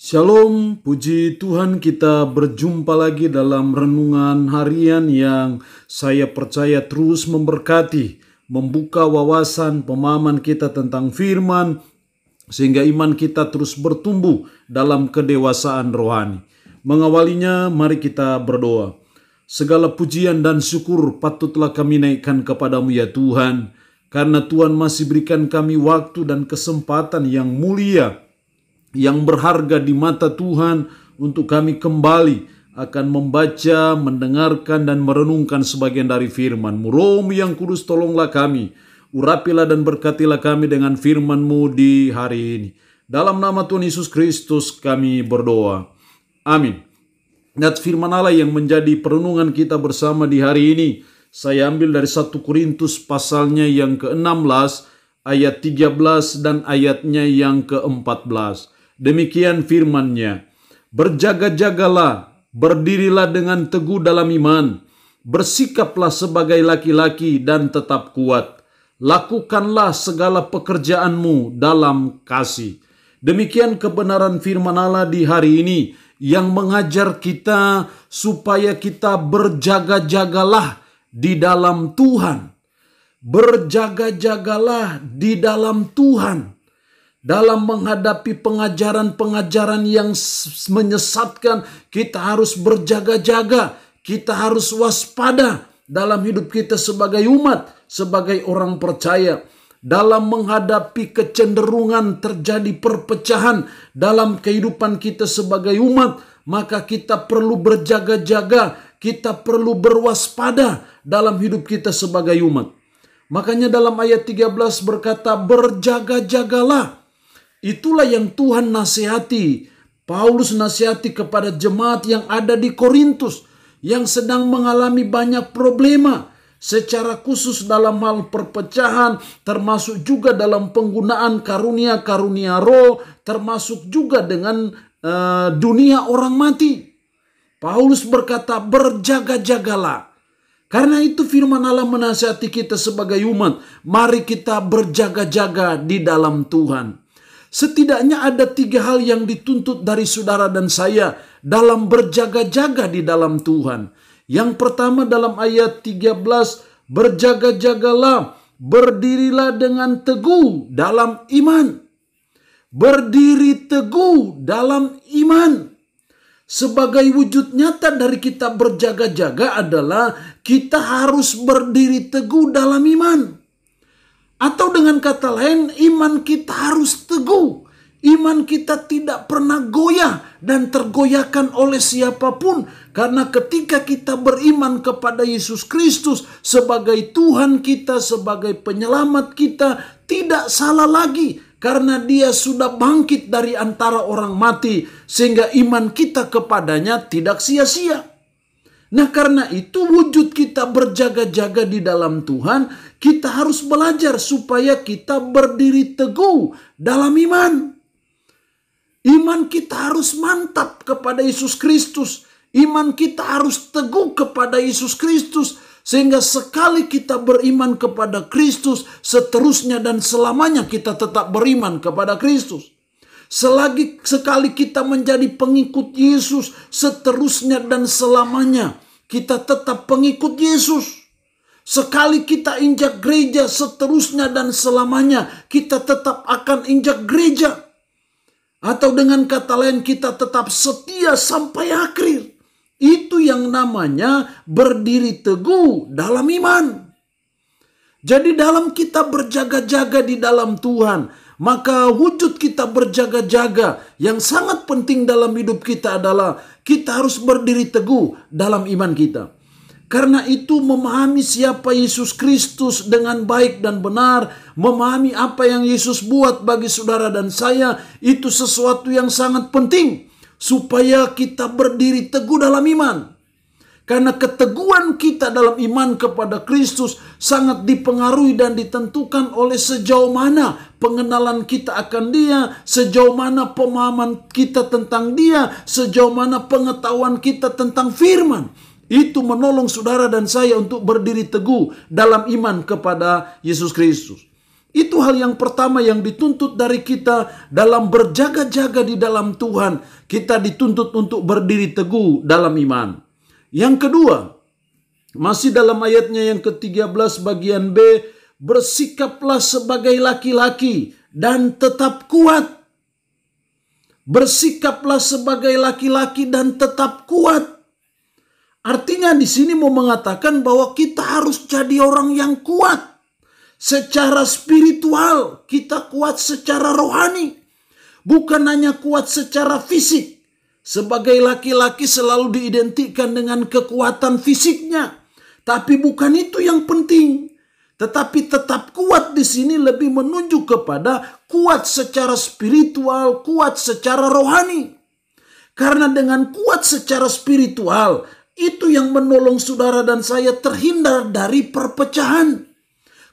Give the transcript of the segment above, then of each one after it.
Shalom, puji Tuhan, kita berjumpa lagi dalam renungan harian yang saya percaya terus memberkati, membuka wawasan pemahaman kita tentang firman, sehingga iman kita terus bertumbuh dalam kedewasaan rohani. Mengawalinya, mari kita berdoa. Segala pujian dan syukur patutlah kami naikkan kepadamu ya Tuhan, karena Tuhan masih berikan kami waktu dan kesempatan yang mulia, yang berharga di mata Tuhan untuk kami kembali akan membaca, mendengarkan, dan merenungkan sebagian dari firman-Mu. Roh-Mu yang kudus, tolonglah kami, urapilah dan berkatilah kami dengan firman-Mu di hari ini. Dalam nama Tuhan Yesus Kristus kami berdoa. Amin. Dan firman Allah yang menjadi perenungan kita bersama di hari ini, saya ambil dari 1 Korintus pasalnya yang ke-16, ayat 13 dan ayatnya yang ke-14. Demikian firman-Nya, berjaga-jagalah, berdirilah dengan teguh dalam iman, bersikaplah sebagai laki-laki dan tetap kuat. Lakukanlah segala pekerjaanmu dalam kasih. Demikian kebenaran firman Allah di hari ini yang mengajar kita supaya kita berjaga-jagalah di dalam Tuhan. Berjaga-jagalah di dalam Tuhan. Dalam menghadapi pengajaran-pengajaran yang menyesatkan, kita harus berjaga-jaga, kita harus waspada dalam hidup kita sebagai umat, sebagai orang percaya. Dalam menghadapi kecenderungan terjadi perpecahan dalam kehidupan kita sebagai umat, maka kita perlu berjaga-jaga, kita perlu berwaspada dalam hidup kita sebagai umat. Makanya dalam ayat 13 berkata, berjaga-jagalah. Itulah yang Tuhan nasihati. Paulus nasihati kepada jemaat yang ada di Korintus, yang sedang mengalami banyak problema, secara khusus dalam hal perpecahan, termasuk juga dalam penggunaan karunia-karunia roh, termasuk juga dengan dunia orang mati. Paulus berkata, berjaga-jagalah. Karena itu firman Allah menasihati kita sebagai umat, mari kita berjaga-jaga di dalam Tuhan. Setidaknya ada 3 hal yang dituntut dari saudara dan saya dalam berjaga-jaga di dalam Tuhan. Yang pertama dalam ayat 13, berjaga-jagalah, berdirilah dengan teguh dalam iman. Berdiri teguh dalam iman. Sebagai wujud nyata dari kita berjaga-jaga adalah kita harus berdiri teguh dalam iman. Atau dengan kata lain, iman kita harus teguh. Iman kita tidak pernah goyah dan tergoyahkan oleh siapapun. Karena ketika kita beriman kepada Yesus Kristus sebagai Tuhan kita, sebagai penyelamat kita, tidak salah lagi. Karena Dia sudah bangkit dari antara orang mati, sehingga iman kita kepadanya tidak sia-sia. Nah, karena itu wujud kita berjaga-jaga di dalam Tuhan, kita harus belajar supaya kita berdiri teguh dalam iman. Iman kita harus mantap kepada Yesus Kristus. Iman kita harus teguh kepada Yesus Kristus. Sehingga sekali kita beriman kepada Kristus, seterusnya dan selamanya kita tetap beriman kepada Kristus. Sekali kita menjadi pengikut Yesus, seterusnya dan selamanya kita tetap pengikut Yesus. Sekali kita injak gereja, seterusnya dan selamanya kita tetap akan injak gereja. Atau dengan kata lain, kita tetap setia sampai akhir. Itu yang namanya berdiri teguh dalam iman. Jadi dalam kita berjaga-jaga di dalam Tuhan, maka wujud kita berjaga-jaga yang sangat penting dalam hidup kita adalah kita harus berdiri teguh dalam iman kita. Karena itu memahami siapa Yesus Kristus dengan baik dan benar, memahami apa yang Yesus buat bagi saudara dan saya, itu sesuatu yang sangat penting supaya kita berdiri teguh dalam iman. Karena keteguhan kita dalam iman kepada Kristus sangat dipengaruhi dan ditentukan oleh sejauh mana pengenalan kita akan Dia, sejauh mana pemahaman kita tentang Dia, sejauh mana pengetahuan kita tentang firman. Itu menolong saudara dan saya untuk berdiri teguh dalam iman kepada Yesus Kristus. Itu hal yang pertama yang dituntut dari kita dalam berjaga-jaga di dalam Tuhan. Kita dituntut untuk berdiri teguh dalam iman. Yang kedua, masih dalam ayatnya yang ke-13 bagian B, bersikaplah sebagai laki-laki dan tetap kuat. Bersikaplah sebagai laki-laki dan tetap kuat. Artinya di sini mau mengatakan bahwa kita harus jadi orang yang kuat. Secara spiritual, kita kuat secara rohani. Bukan hanya kuat secara fisik. Sebagai laki-laki selalu diidentikan dengan kekuatan fisiknya. Tapi bukan itu yang penting. Tetapi tetap kuat di sini lebih menunjuk kepada kuat secara spiritual, kuat secara rohani. Karena dengan kuat secara spiritual, itu yang menolong saudara dan saya terhindar dari perpecahan.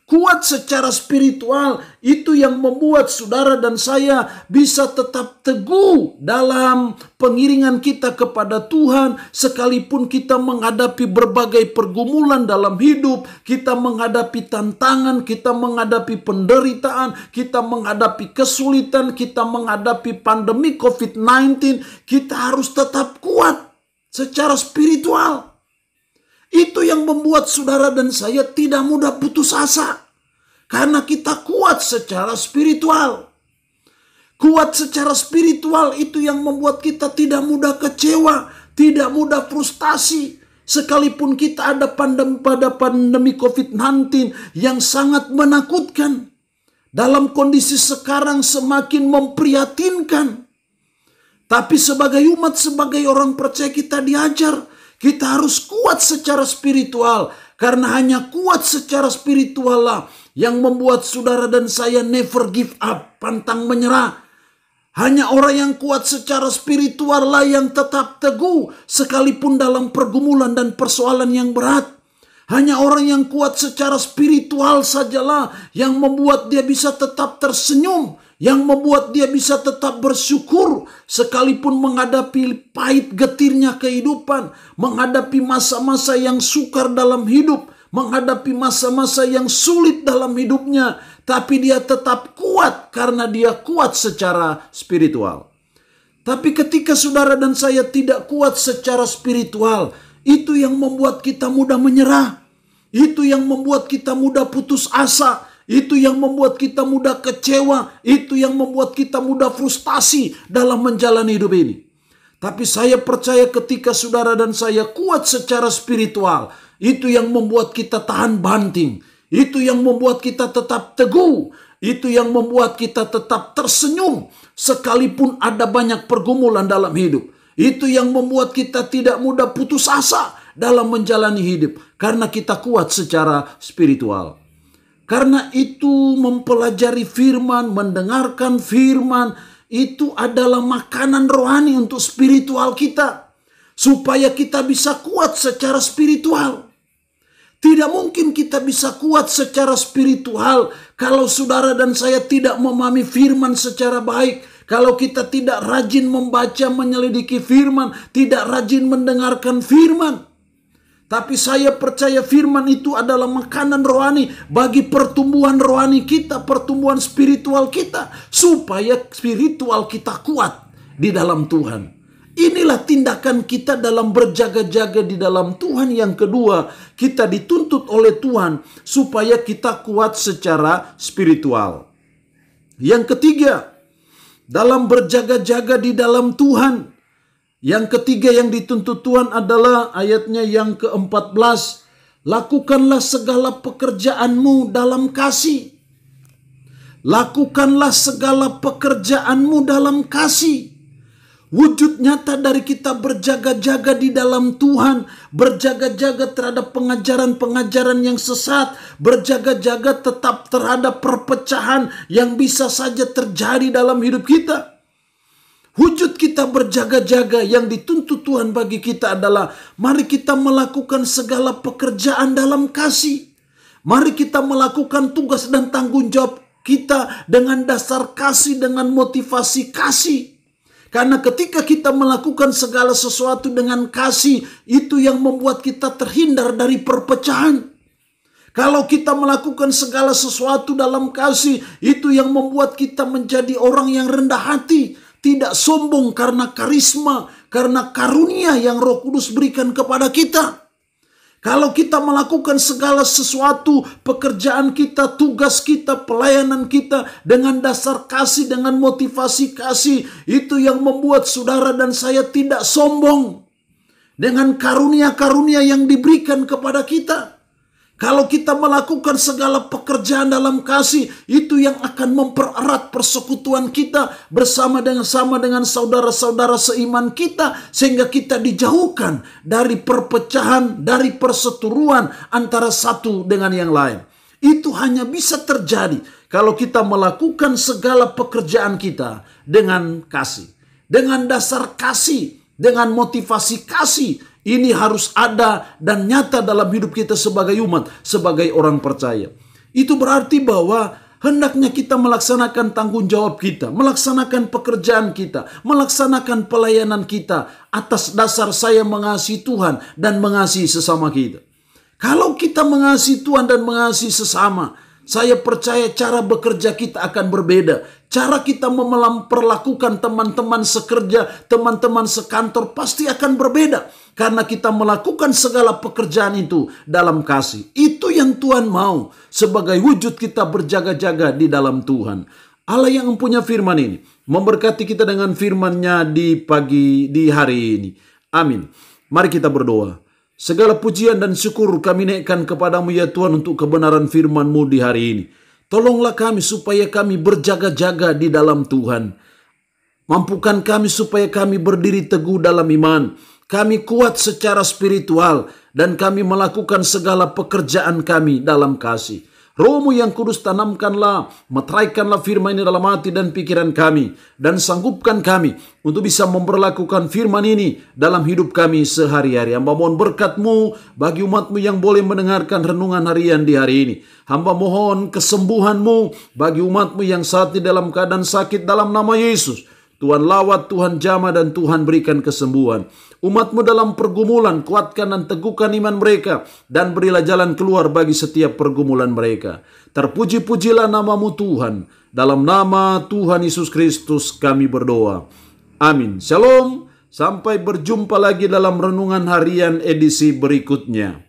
Kuat secara spiritual itu yang membuat saudara dan saya bisa tetap teguh dalam pengiringan kita kepada Tuhan. Sekalipun kita menghadapi berbagai pergumulan dalam hidup, kita menghadapi tantangan, kita menghadapi penderitaan, kita menghadapi kesulitan, kita menghadapi pandemi COVID-19, kita harus tetap kuat secara spiritual. Itu yang membuat saudara dan saya tidak mudah putus asa. Karena kita kuat secara spiritual. Kuat secara spiritual itu yang membuat kita tidak mudah kecewa, tidak mudah frustasi. Sekalipun kita ada pada pandemi COVID-19 yang sangat menakutkan. Dalam kondisi sekarang semakin memprihatinkan. Tapi sebagai umat, sebagai orang percaya kita diajar. Kita harus kuat secara spiritual. Karena hanya kuat secara spiritual lah yang membuat saudara dan saya never give up, pantang menyerah. Hanya orang yang kuat secara spiritual lah yang tetap teguh sekalipun dalam pergumulan dan persoalan yang berat. Hanya orang yang kuat secara spiritual sajalah yang membuat dia bisa tetap tersenyum, yang membuat dia bisa tetap bersyukur sekalipun menghadapi pahit getirnya kehidupan, menghadapi masa-masa yang sukar dalam hidup, menghadapi masa-masa yang sulit dalam hidupnya, tapi dia tetap kuat karena dia kuat secara spiritual. Tapi ketika saudara dan saya tidak kuat secara spiritual, itu yang membuat kita mudah menyerah. Itu yang membuat kita mudah putus asa. Itu yang membuat kita mudah kecewa. Itu yang membuat kita mudah frustasi dalam menjalani hidup ini. Tapi saya percaya ketika saudara dan saya kuat secara spiritual, itu yang membuat kita tahan banting. Itu yang membuat kita tetap teguh. Itu yang membuat kita tetap tersenyum sekalipun ada banyak pergumulan dalam hidup. Itu yang membuat kita tidak mudah putus asa dalam menjalani hidup. Karena kita kuat secara spiritual. Karena itu mempelajari firman, mendengarkan firman, itu adalah makanan rohani untuk spiritual kita. Supaya kita bisa kuat secara spiritual. Tidak mungkin kita bisa kuat secara spiritual kalau saudara dan saya tidak memahami firman secara baik. Kalau kita tidak rajin membaca, menyelidiki firman, tidak rajin mendengarkan firman. Tapi saya percaya firman itu adalah makanan rohani bagi pertumbuhan rohani kita, pertumbuhan spiritual kita. Supaya spiritual kita kuat di dalam Tuhan. Inilah tindakan kita dalam berjaga-jaga di dalam Tuhan. Yang kedua, kita dituntut oleh Tuhan supaya kita kuat secara spiritual. Yang ketiga, dalam berjaga-jaga di dalam Tuhan. Yang ketiga yang dituntut Tuhan adalah ayatnya yang ke-14. Lakukanlah segala pekerjaanmu dalam kasih. Lakukanlah segala pekerjaanmu dalam kasih. Wujud nyata dari kita berjaga-jaga di dalam Tuhan. Berjaga-jaga terhadap pengajaran-pengajaran yang sesat. Berjaga-jaga tetap terhadap perpecahan yang bisa saja terjadi dalam hidup kita. Wujud kita berjaga-jaga yang dituntut Tuhan bagi kita adalah mari kita melakukan segala pekerjaan dalam kasih. Mari kita melakukan tugas dan tanggung jawab kita dengan dasar kasih, dengan motivasi kasih. Karena ketika kita melakukan segala sesuatu dengan kasih, itu yang membuat kita terhindar dari perpecahan. Kalau kita melakukan segala sesuatu dalam kasih, itu yang membuat kita menjadi orang yang rendah hati. Tidak sombong karena karisma, karena karunia yang Roh Kudus berikan kepada kita. Kalau kita melakukan segala sesuatu, pekerjaan kita, tugas kita, pelayanan kita dengan dasar kasih, dengan motivasi kasih, itu yang membuat saudara dan saya tidak sombong dengan karunia-karunia yang diberikan kepada kita. Kalau kita melakukan segala pekerjaan dalam kasih, itu yang akan mempererat persekutuan kita bersama dengan saudara-saudara seiman kita, sehingga kita dijauhkan dari perpecahan, dari perseteruan antara satu dengan yang lain. Itu hanya bisa terjadi kalau kita melakukan segala pekerjaan kita dengan kasih, dengan dasar kasih, dengan motivasi kasih. Ini harus ada dan nyata dalam hidup kita sebagai umat, sebagai orang percaya. Itu berarti bahwa hendaknya kita melaksanakan tanggung jawab kita, melaksanakan pekerjaan kita, melaksanakan pelayanan kita atas dasar saya mengasihi Tuhan dan mengasihi sesama kita. Kalau kita mengasihi Tuhan dan mengasihi sesama, saya percaya cara bekerja kita akan berbeda. Cara kita memperlakukan teman-teman sekerja, teman-teman sekantor pasti akan berbeda. Karena kita melakukan segala pekerjaan itu dalam kasih. Itu yang Tuhan mau sebagai wujud kita berjaga-jaga di dalam Tuhan. Allah yang mempunyai firman ini memberkati kita dengan firman-Nya di hari ini. Amin. Mari kita berdoa. Segala pujian dan syukur kami naikkan kepadamu ya Tuhan untuk kebenaran firman-Mu di hari ini. Tolonglah kami supaya kami berjaga-jaga di dalam Tuhan. Mampukan kami supaya kami berdiri teguh dalam iman. Kami kuat secara spiritual dan kami melakukan segala pekerjaan kami dalam kasih. Roh-Mu yang kudus tanamkanlah, meteraikanlah firman ini dalam hati dan pikiran kami. Dan sanggupkan kami untuk bisa memperlakukan firman ini dalam hidup kami sehari-hari. Hamba mohon berkat-Mu bagi umat-Mu yang boleh mendengarkan renungan harian di hari ini. Hamba mohon kesembuhan-Mu bagi umat-Mu yang saat ini dalam keadaan sakit dalam nama Yesus. Tuhan lawat, Tuhan jamah, dan Tuhan berikan kesembuhan. Umat-Mu dalam pergumulan, kuatkan dan teguhkan iman mereka, dan berilah jalan keluar bagi setiap pergumulan mereka. Terpuji-pujilah nama-Mu Tuhan. Dalam nama Tuhan Yesus Kristus kami berdoa. Amin. Shalom. Sampai berjumpa lagi dalam renungan harian edisi berikutnya.